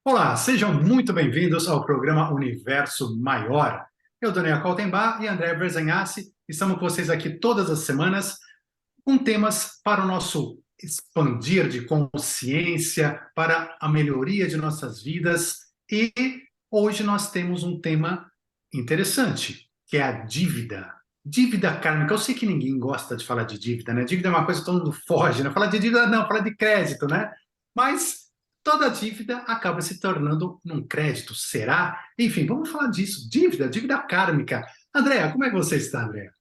Olá, sejam muito bem-vindos ao programa Universo Maior. Eu, Daniel Kaltenbach e André Berzenhassi, estamos com vocês aqui todas as semanas com temas para o nosso expandir de consciência, para a melhoria de nossas vidas. E hoje nós temos um tema interessante, que é a dívida. Dívida kármica. Eu sei que ninguém gosta de falar de dívida, né? Dívida é uma coisa que todo mundo foge, né? Falar de dívida não, falar de crédito, né? Mas toda dívida acaba se tornando um crédito, será? Enfim, vamos falar disso. Dívida kármica. Andréa, como é que você está, Andréa?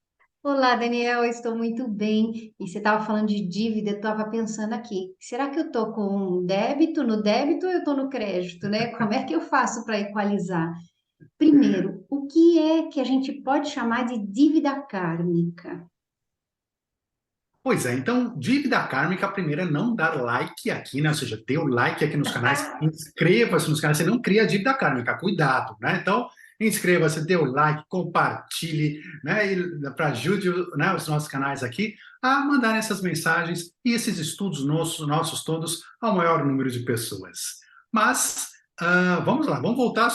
Olá, Daniel, eu estou muito bem. E você estava falando de dívida, eu estava pensando aqui, será que eu estou com um débito no débito ou eu estou no crédito, né? Como é que eu faço para equalizar? Primeiro, o que é que a gente pode chamar de dívida kármica? Pois é, então, dívida kármica, a primeira é não dar like aqui, né? Ou seja, dê o like aqui nos canais, inscreva-se nos canais, você não cria dívida kármica, cuidado, né? Então, inscreva-se, dê o like, compartilhe, né? E para ajude, né, os nossos canais aqui a mandar essas mensagens e esses estudos nossos todos ao maior número de pessoas. Mas, vamos lá, vamos voltar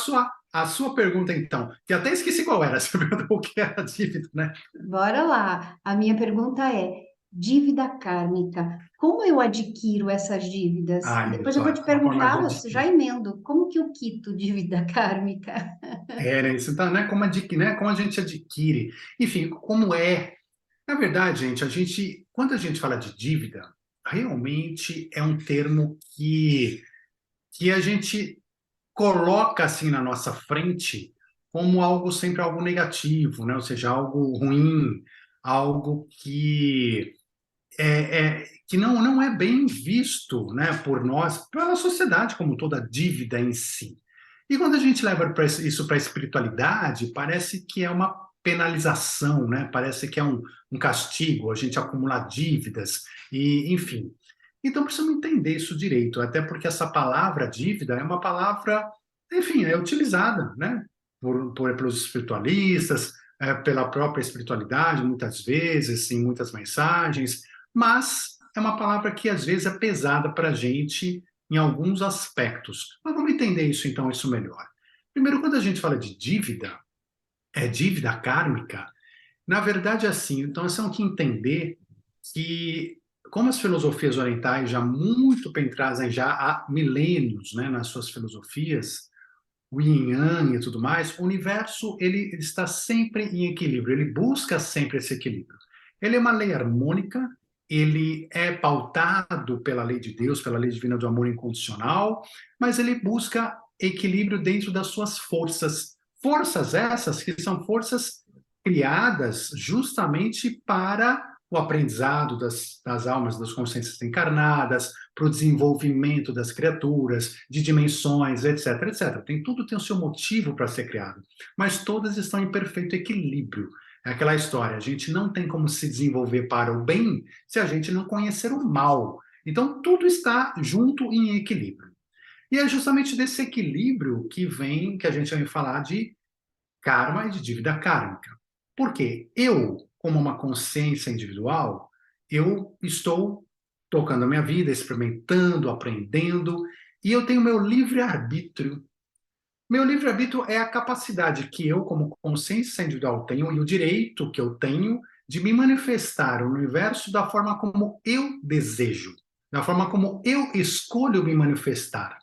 à sua pergunta, então, que até esqueci qual era, você perguntou o que era dívida, né? Bora lá. A minha pergunta é: dívida kármica, como eu adquiro essas dívidas? Ah, E depois isso, eu vou ó, te uma forma de perguntar, você já adquirir. emendo, como que eu quito dívida kármica? É, né? Isso tá, né? Como a gente adquire. Enfim, como é. Na verdade, gente, quando a gente fala de dívida, realmente é um termo que a gente coloca assim na nossa frente como algo sempre algo negativo, né? Ou seja, algo ruim, algo que não é bem visto, né, por nós, pela sociedade como toda dívida em si. E quando a gente leva isso para a espiritualidade, parece que é uma penalização, né? Parece que é um castigo, a gente acumular dívidas, e enfim. Então precisamos entender isso direito, até porque essa palavra dívida é uma palavra, enfim, é utilizada, né? Pelos espiritualistas, pela própria espiritualidade, muitas vezes, em muitas mensagens, mas é uma palavra que às vezes é pesada para a gente em alguns aspectos. Mas vamos entender isso então, isso melhor. Primeiro, quando a gente fala de dívida, é dívida kármica, na verdade é assim, então nós temos que entender que, como as filosofias orientais já muito bem trazem já há milênios, né, nas suas filosofias, o yin yang e tudo mais, o universo ele está sempre em equilíbrio, ele busca sempre esse equilíbrio. Ele é uma lei harmônica, ele é pautado pela lei de Deus, pela lei divina do amor incondicional, mas ele busca equilíbrio dentro das suas forças. Forças essas que são forças criadas justamente para o aprendizado das almas, das consciências encarnadas, para o desenvolvimento das criaturas, de dimensões, etc, etc. Tudo tem o seu motivo para ser criado, mas todas estão em perfeito equilíbrio. É aquela história, a gente não tem como se desenvolver para o bem se a gente não conhecer o mal. Então, tudo está junto em equilíbrio. E é justamente desse equilíbrio que a gente vai falar de karma e de dívida kármica. Por quê? Eu, como uma consciência individual, eu estou tocando a minha vida, experimentando, aprendendo, e eu tenho meu livre-arbítrio. Meu livre-arbítrio é a capacidade que eu, como consciência individual, tenho e o direito que eu tenho de me manifestar no universo da forma como eu desejo, da forma como eu escolho me manifestar.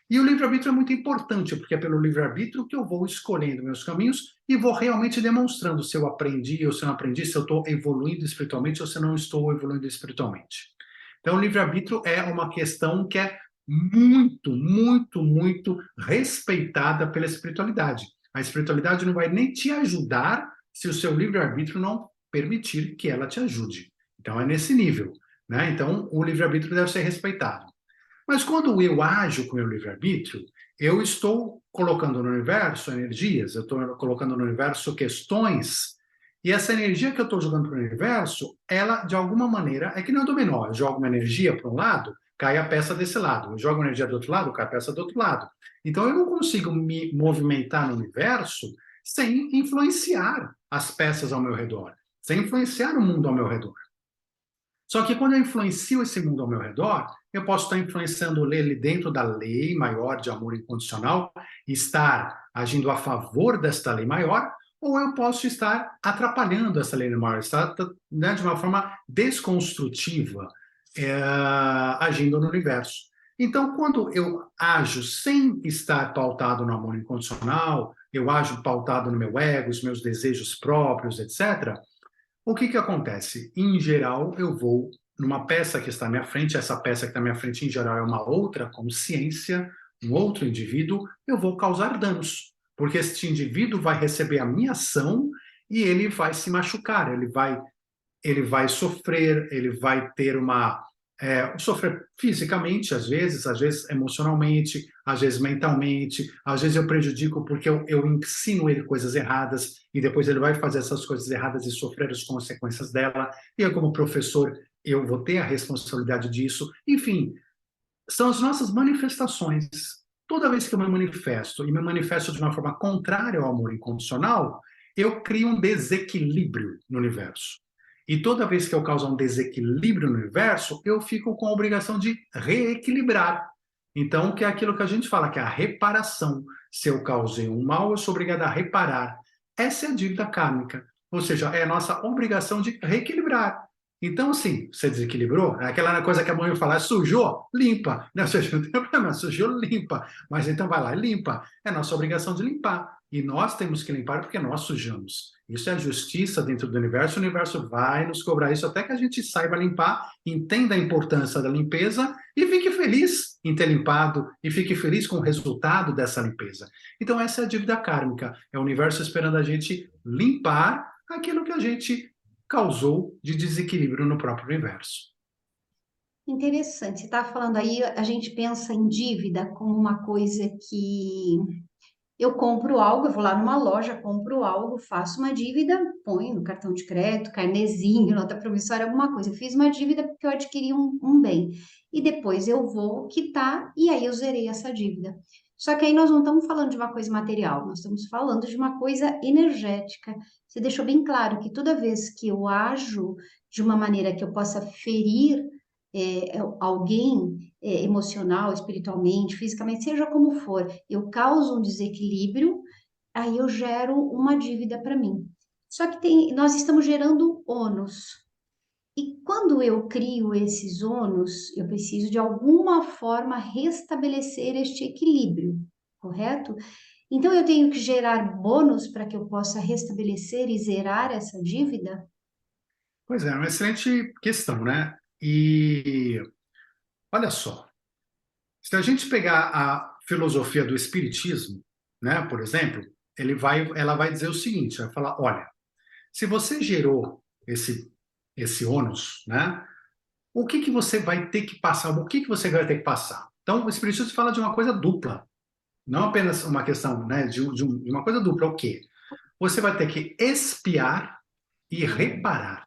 E o livre-arbítrio é muito importante, porque é pelo livre-arbítrio que eu vou escolhendo meus caminhos e vou realmente demonstrando se eu aprendi ou se eu não aprendi, se eu estou evoluindo espiritualmente ou se eu não estou evoluindo espiritualmente. Então, o livre-arbítrio é uma questão que é muito, muito, muito respeitada pela espiritualidade. A espiritualidade não vai nem te ajudar se o seu livre-arbítrio não permitir que ela te ajude. Então, é nesse nível, né? Então, o livre-arbítrio deve ser respeitado. Mas quando eu ajo com o meu livre-arbítrio, eu estou colocando no universo energias, eu estou colocando no universo questões, e essa energia que eu estou jogando para o universo, ela, de alguma maneira, é que nem um dominó. Eu jogo uma energia para um lado, cai a peça desse lado. Eu jogo uma energia do outro lado, cai a peça do outro lado. Então, eu não consigo me movimentar no universo sem influenciar as peças ao meu redor, sem influenciar o mundo ao meu redor. Só que quando eu influencio esse mundo ao meu redor, eu posso estar influenciando ele dentro da lei maior de amor incondicional, estar agindo a favor desta lei maior, ou eu posso estar atrapalhando essa lei maior, estar, né, de uma forma desconstrutiva, agindo no universo. Então, quando eu ajo sem estar pautado no amor incondicional, eu ajo pautado no meu ego, os meus desejos próprios, etc., o que acontece? Em geral, eu vou numa peça que está à minha frente, essa peça que está à minha frente, em geral, é uma outra consciência, um outro indivíduo, eu vou causar danos, porque este indivíduo vai receber a minha ação e ele vai se machucar, ele vai sofrer, ele vai ter uma... sofrer fisicamente, às vezes emocionalmente, às vezes mentalmente, às vezes eu prejudico porque eu ensino ele coisas erradas e depois ele vai fazer essas coisas erradas e sofrer as consequências dela. E eu, como professor, eu vou ter a responsabilidade disso. Enfim, são as nossas manifestações. Toda vez que eu me manifesto, e me manifesto de uma forma contrária ao amor incondicional, eu crio um desequilíbrio no universo. E toda vez que eu causo um desequilíbrio no universo, eu fico com a obrigação de reequilibrar. Então, que é aquilo que a gente fala, que é a reparação. Se eu causei um mal, eu sou obrigado a reparar. Essa é a dívida kármica. Ou seja, é a nossa obrigação de reequilibrar. Então, assim, você desequilibrou, é aquela coisa que a mãe fala, sujou, limpa. Não, ou seja, não tem problema, sujou, limpa. Mas então vai lá e limpa. É nossa obrigação de limpar. E nós temos que limpar porque nós sujamos. Isso é a justiça dentro do universo. O universo vai nos cobrar isso até que a gente saiba limpar, entenda a importância da limpeza e fique feliz em ter limpado e fique feliz com o resultado dessa limpeza. Então, essa é a dívida kármica. É o universo esperando a gente limpar aquilo que a gente causou de desequilíbrio no próprio universo. Interessante. Você está falando aí, a gente pensa em dívida como uma coisa que eu compro algo, eu vou lá numa loja, compro algo, faço uma dívida, ponho no cartão de crédito, carnezinho, nota promissória, alguma coisa. Eu fiz uma dívida porque eu adquiri um bem. E depois eu vou quitar e aí eu zerei essa dívida. Só que aí nós não estamos falando de uma coisa material, nós estamos falando de uma coisa energética. Você deixou bem claro que toda vez que eu ajo de uma maneira que eu possa ferir alguém emocional, espiritualmente, fisicamente, seja como for, eu causo um desequilíbrio, aí eu gero uma dívida para mim. Só que nós estamos gerando ônus. E quando eu crio esses ônus, eu preciso de alguma forma restabelecer este equilíbrio, correto? Então eu tenho que gerar bônus para que eu possa restabelecer e zerar essa dívida? Pois é uma excelente questão, né? E olha só, se a gente pegar a filosofia do espiritismo, né, por exemplo, ela vai dizer o seguinte, vai falar, olha, se você gerou esse ônus, né, o que você vai ter que passar? O que você vai ter que passar? Então, o espiritismo fala de uma coisa dupla, não apenas uma questão, né, de uma coisa dupla. O quê? Você vai ter que expiar e reparar.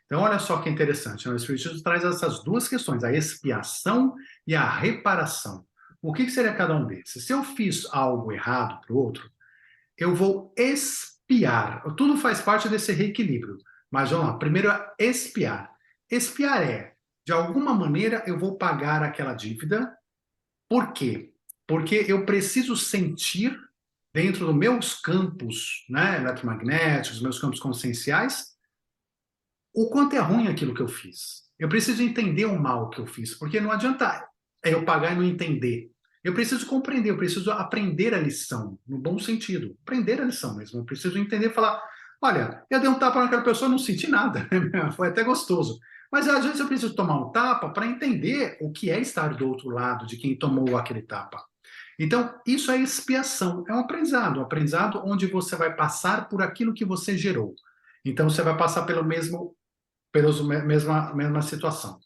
Então, olha só que interessante, né? O Espiritismo traz essas duas questões, a expiação e a reparação. O que seria cada um desses? Se eu fiz algo errado para o outro, eu vou expiar. Tudo faz parte desse reequilíbrio. Mas vamos lá, primeiro é expiar. Expiar é, de alguma maneira, eu vou pagar aquela dívida. Por quê? Porque eu preciso sentir dentro dos meus campos, né, eletromagnéticos, meus campos conscienciais, o quanto é ruim aquilo que eu fiz. Eu preciso entender o mal que eu fiz, porque não adianta eu pagar e não entender. Eu preciso compreender, eu preciso aprender a lição, no bom sentido. Aprender a lição mesmo. Eu preciso entender e falar, olha, eu dei um tapa naquela pessoa e não senti nada. Foi até gostoso. Mas às vezes eu preciso tomar um tapa para entender o que é estar do outro lado de quem tomou aquele tapa. Então, isso é expiação, é um aprendizado onde você vai passar por aquilo que você gerou. Então, você vai passar pela mesma situação.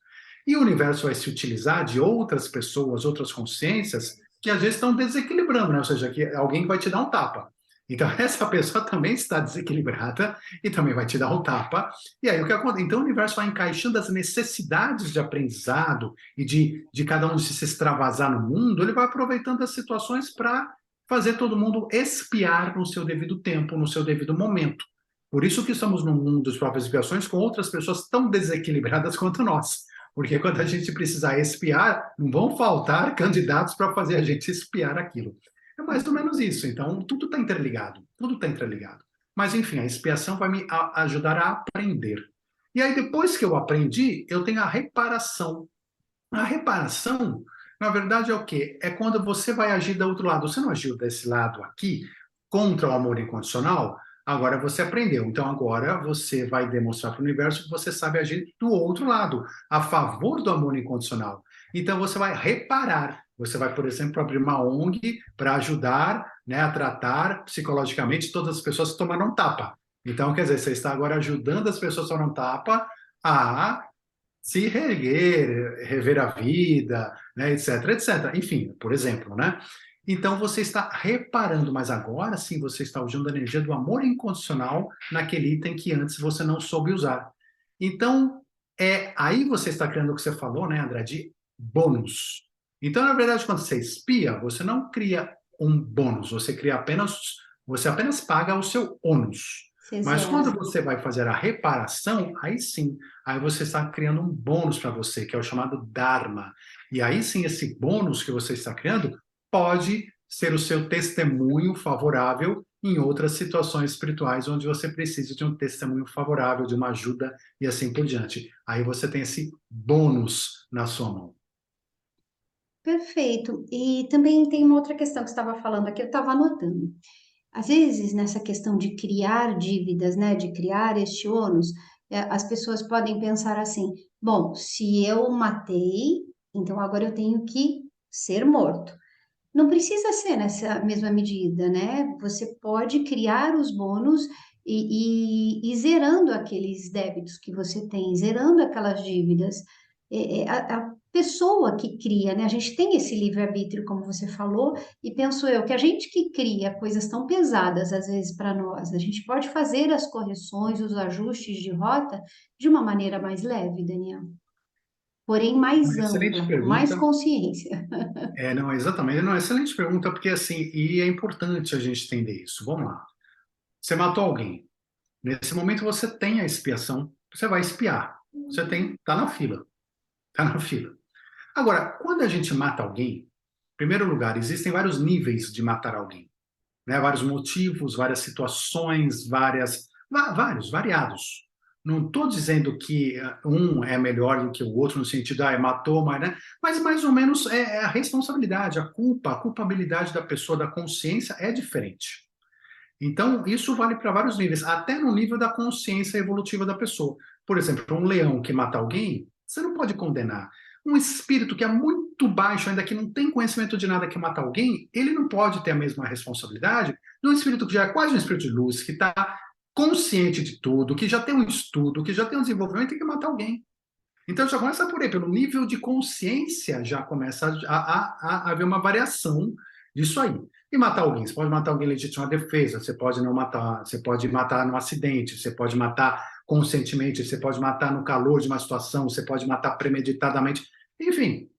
E o universo vai se utilizar de outras pessoas, outras consciências, que às vezes estão desequilibrando, né? Ou seja, que alguém vai te dar um tapa. Então, essa pessoa também está desequilibrada e também vai te dar um tapa. E aí, o que acontece? Então, o universo vai encaixando as necessidades de aprendizado e de cada um se extravasar no mundo, ele vai aproveitando as situações para fazer todo mundo expiar no seu devido tempo, no seu devido momento. Por isso que estamos num mundo de próprias expiações com outras pessoas tão desequilibradas quanto nós. Porque quando a gente precisar expiar, não vão faltar candidatos para fazer a gente expiar aquilo. É mais ou menos isso. Então, tudo está interligado. Tudo está interligado. Mas, enfim, a expiação vai me ajudar a aprender. E aí, depois que eu aprendi, eu tenho a reparação. A reparação, na verdade, é o quê? É quando você vai agir do outro lado. Você não agiu desse lado aqui, contra o amor incondicional, agora você aprendeu. Então, agora você vai demonstrar para o universo que você sabe agir do outro lado, a favor do amor incondicional. Então, você vai reparar. Você vai, por exemplo, abrir uma ONG para ajudar, né, a tratar psicologicamente todas as pessoas que tomaram tapa. Então, quer dizer, você está agora ajudando as pessoas que tomaram tapa a se reerguer, rever a vida, né, etc, etc. Enfim, por exemplo, né? Então você está reparando, mas agora sim você está usando a energia do amor incondicional naquele item que antes você não soube usar. Então, aí você está criando o que você falou, né, André, de bônus. Então, na verdade, quando você expia, você não cria um bônus, você apenas paga o seu ônus. Você Mas quando zera. você vai fazer a reparação, aí sim, aí você está criando um bônus para você, que é o chamado Dharma. E aí sim, esse bônus que você está criando pode ser o seu testemunho favorável em outras situações espirituais onde você precisa de um testemunho favorável, de uma ajuda e assim por diante. Aí você tem esse bônus na sua mão. Perfeito. E também tem uma outra questão que você estava falando aqui, eu estava anotando. Às vezes, nessa questão de criar dívidas, né, de criar este ônus, as pessoas podem pensar assim: bom, se eu matei, então agora eu tenho que ser morto. Não precisa ser nessa mesma medida, né? Você pode criar os bônus e ir zerando aqueles débitos que você tem, zerando aquelas dívidas. A pessoa que cria, né? A gente tem esse livre-arbítrio, como você falou, e penso eu que a gente que cria coisas tão pesadas, às vezes, para nós, a gente pode fazer as correções, os ajustes de rota de uma maneira mais leve, Daniel, porém mais Uma excelente ampla, com mais pergunta. consciência. Não, exatamente. Não, excelente pergunta, porque assim, e é importante a gente entender isso. Vamos lá. Você matou alguém. Nesse momento você tem a expiação, você vai expiar. Você tem, tá na fila. Tá na fila. Agora, quando a gente mata alguém, em primeiro lugar, existem vários níveis de matar alguém, né? Vários motivos, várias situações, vários, variados. Não estou dizendo que um é melhor do que o outro no sentido, matou, mas mais ou menos é a responsabilidade, a culpa, a culpabilidade da pessoa, da consciência é diferente. Então, isso vale para vários níveis, até no nível da consciência evolutiva da pessoa. Por exemplo, um leão que mata alguém, você não pode condenar. Um espírito que é muito baixo, ainda que não tem conhecimento de nada que mata alguém, ele não pode ter a mesma responsabilidade de um espírito que já é quase um espírito de luz, que está consciente de tudo, que já tem um estudo, que já tem um desenvolvimento e que matar alguém. Então já começa por aí, pelo nível de consciência já começa a haver uma variação disso aí. E matar alguém, você pode matar alguém em legítima defesa, você pode não matar, você pode matar no acidente, você pode matar conscientemente, você pode matar no calor de uma situação, você pode matar premeditadamente, enfim.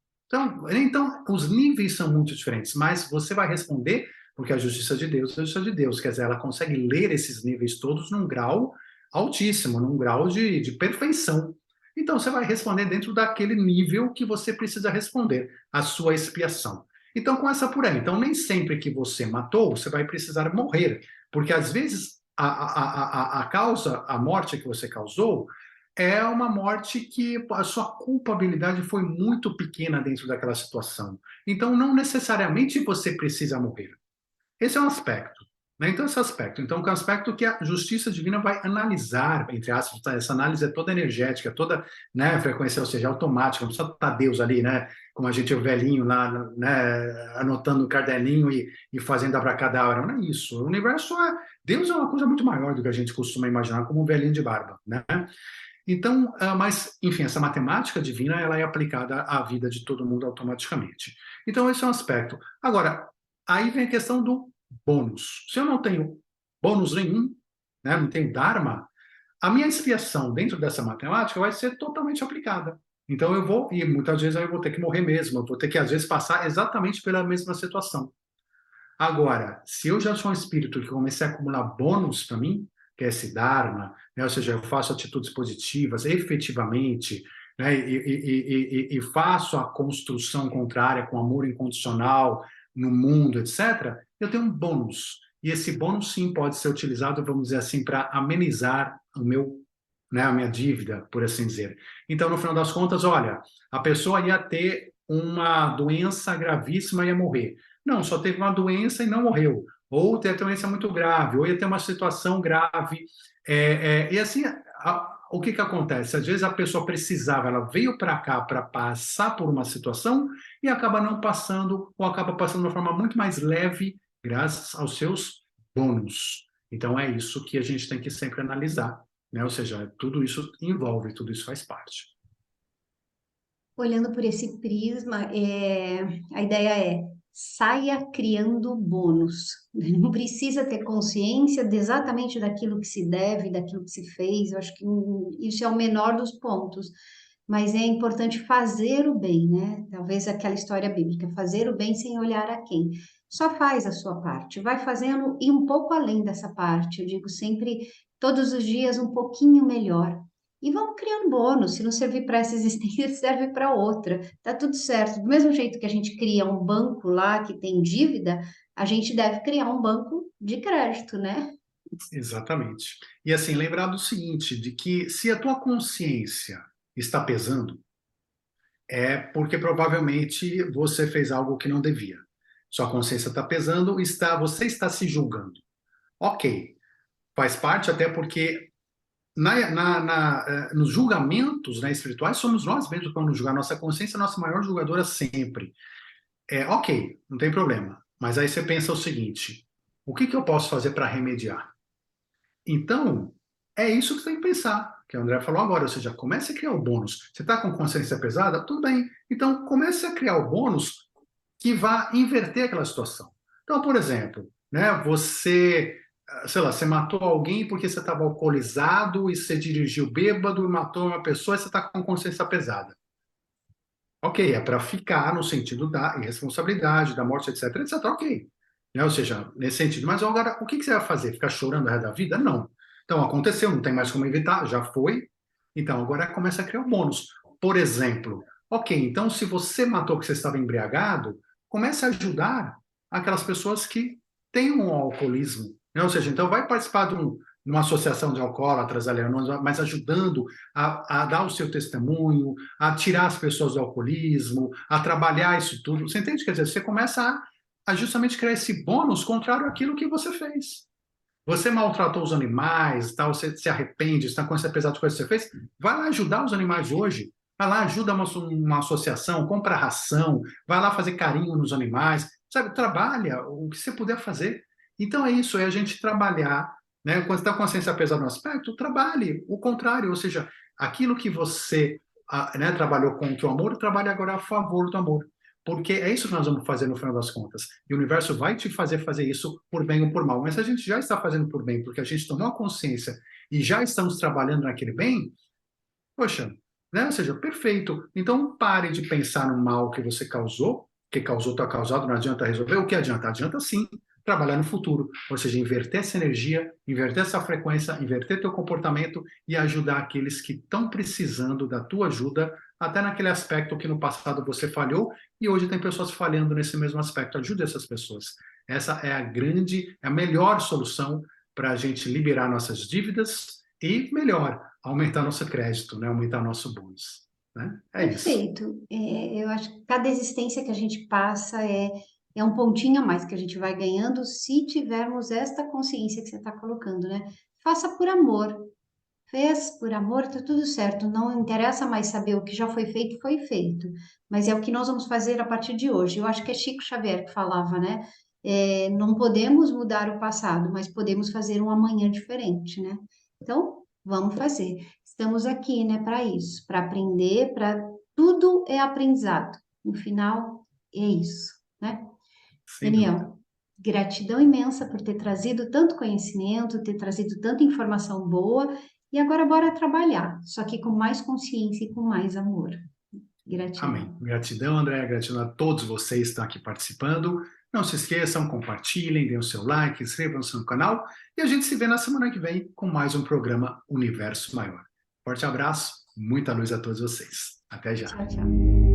Então os níveis são muito diferentes, mas você vai responder porque a justiça de Deus é a justiça de Deus, quer dizer, ela consegue ler esses níveis todos num grau altíssimo, num grau de perfeição. Então, você vai responder dentro daquele nível que você precisa responder, a sua expiação. Então, começa por aí. Então, nem sempre que você matou, você vai precisar morrer, porque às vezes a causa, a morte que você causou, é uma morte que a sua culpabilidade foi muito pequena dentro daquela situação. Então, não necessariamente você precisa morrer. Esse é um aspecto. Né? Então, esse aspecto. Então, que é um aspecto que a justiça divina vai analisar, entre aspas, tá? Essa análise é toda energética, toda, né, frequência, ou seja, automática, não precisa estar Deus ali, né, como a gente, o velhinho lá, né, anotando o caderninho e fazendo abracadabra. Não é isso. O universo Deus é uma coisa muito maior do que a gente costuma imaginar, como um velhinho de barba, né? Então, mas, enfim, essa matemática divina, ela é aplicada à vida de todo mundo automaticamente. Então, esse é um aspecto. Agora, aí vem a questão do bônus. Se eu não tenho bônus nenhum, né, não tenho Dharma, a minha expiação dentro dessa matemática vai ser totalmente aplicada. Então eu vou, e muitas vezes eu vou ter que morrer mesmo, eu vou ter que, às vezes, passar exatamente pela mesma situação. Agora, se eu já sou um espírito que comecei a acumular bônus para mim, que é esse Dharma, né, ou seja, eu faço atitudes positivas efetivamente, né, e faço a construção contrária com amor incondicional no mundo, etc., eu tenho um bônus. E esse bônus, sim, pode ser utilizado, vamos dizer assim, para amenizar o meu, né, a minha dívida, por assim dizer. Então, no final das contas, olha, a pessoa ia ter uma doença gravíssima e ia morrer. Não, só teve uma doença e não morreu. Ou ter doença muito grave, ou ia ter uma situação grave. E assim, o que acontece? Às vezes a pessoa precisava, ela veio para cá para passar por uma situação e acaba não passando, ou acaba passando de uma forma muito mais leve, graças aos seus bônus. Então é isso que a gente tem que sempre analisar, né? Ou seja, tudo isso envolve, tudo isso faz parte. Olhando por esse prisma, a ideia é saia criando bônus. Não precisa ter consciência exatamente daquilo que se deve, daquilo que se fez. Eu acho que isso é o menor dos pontos. Mas é importante fazer o bem, né? Talvez aquela história bíblica, fazer o bem sem olhar a quem. Só faz a sua parte, vai fazendo e um pouco além dessa parte. Eu digo sempre, todos os dias um pouquinho melhor. E vamos criando bônus. Se não servir para essa existência, serve para outra. Tá tudo certo. Do mesmo jeito que a gente cria um banco lá que tem dívida, a gente deve criar um banco de crédito, né? Exatamente. E assim, lembrar do seguinte, de que se a tua consciência está pesando, é porque provavelmente você fez algo que não devia. Sua consciência está pesando, você está se julgando. Ok, faz parte até porque nos julgamentos, né, espirituais, somos nós mesmos que vamos julgar. Nossa consciência é a nossa maior julgadora sempre. Ok, não tem problema. Mas aí você pensa o seguinte, o que eu posso fazer para remediar? Então, é isso que você tem que pensar, que o André falou agora, ou seja, comece a criar o bônus. Você está com consciência pesada? Tudo bem. Então, comece a criar o bônus que vá inverter aquela situação. Então, por exemplo, né, sei lá, você matou alguém porque você estava alcoolizado e você dirigiu bêbado e matou uma pessoa e você está com consciência pesada. Ok, é para ficar no sentido da irresponsabilidade, da morte, etc, etc, ok. Né? Ou seja, nesse sentido. Mas agora, o que você vai fazer? Ficar chorando o resto da vida? Não. Então, aconteceu, não tem mais como evitar, já foi. Então, agora começa a criar um bônus. Por exemplo, ok, então se você matou porque você estava embriagado, comece a ajudar aquelas pessoas que têm um alcoolismo. Né? Ou seja, então vai participar de uma associação de alcoólatras, mas ajudando a dar o seu testemunho, a tirar as pessoas do alcoolismo, a trabalhar isso tudo. Você entende? Quer dizer, você começa a justamente criar esse bônus contrário àquilo que você fez. Você maltratou os animais, tal, você se arrepende, está com essa pesada de coisa que você fez, vai lá ajudar os animais hoje. Vai lá, ajuda uma associação, compra ração, vai lá fazer carinho nos animais, sabe? Trabalha o que você puder fazer. Então é isso, é a gente trabalhar, né? Quando está com a consciência pesada no aspecto, trabalhe o contrário, ou seja, aquilo que você né, trabalhou contra o amor, trabalhe agora a favor do amor. Porque é isso que nós vamos fazer no final das contas. E o universo vai te fazer isso por bem ou por mal. Mas se a gente já está fazendo por bem, porque a gente tomou a consciência e já estamos trabalhando naquele bem, poxa, né? Ou seja, perfeito. Então pare de pensar no mal que você causou, que causou está causado, não adianta resolver. O que adianta? Adianta sim trabalhar no futuro, ou seja, inverter essa energia, inverter essa frequência, inverter teu comportamento e ajudar aqueles que estão precisando da tua ajuda, até naquele aspecto que no passado você falhou e hoje tem pessoas falhando nesse mesmo aspecto. Ajude essas pessoas. Essa é a melhor solução para a gente liberar nossas dívidas e, melhor, aumentar nosso crédito, né? Aumentar nosso bônus. Né? É isso. Perfeito. Eu acho que cada existência que a gente passa é um pontinho a mais que a gente vai ganhando se tivermos esta consciência que você está colocando, né? Faça por amor. Fez por amor, tá tudo certo. Não interessa mais saber o que já foi feito, foi feito. Mas é o que nós vamos fazer a partir de hoje. Eu acho que é Chico Xavier que falava, né? Não podemos mudar o passado, mas podemos fazer um amanhã diferente, né? Então, vamos fazer. Estamos aqui, né, para isso, para aprender, para tudo é aprendizado. No final, é isso, né? Sem dúvida. Daniel, gratidão imensa por ter trazido tanto conhecimento, ter trazido tanta informação boa. E agora bora trabalhar, só que com mais consciência e com mais amor. Amém. Gratidão. Gratidão, André. Gratidão a todos vocês que estão aqui participando. Não se esqueçam, compartilhem, deem o seu like, inscrevam-se no canal e a gente se vê na semana que vem com mais um programa Universo Maior. Forte abraço Muita luz a todos vocês. Até já. Tchau, tchau.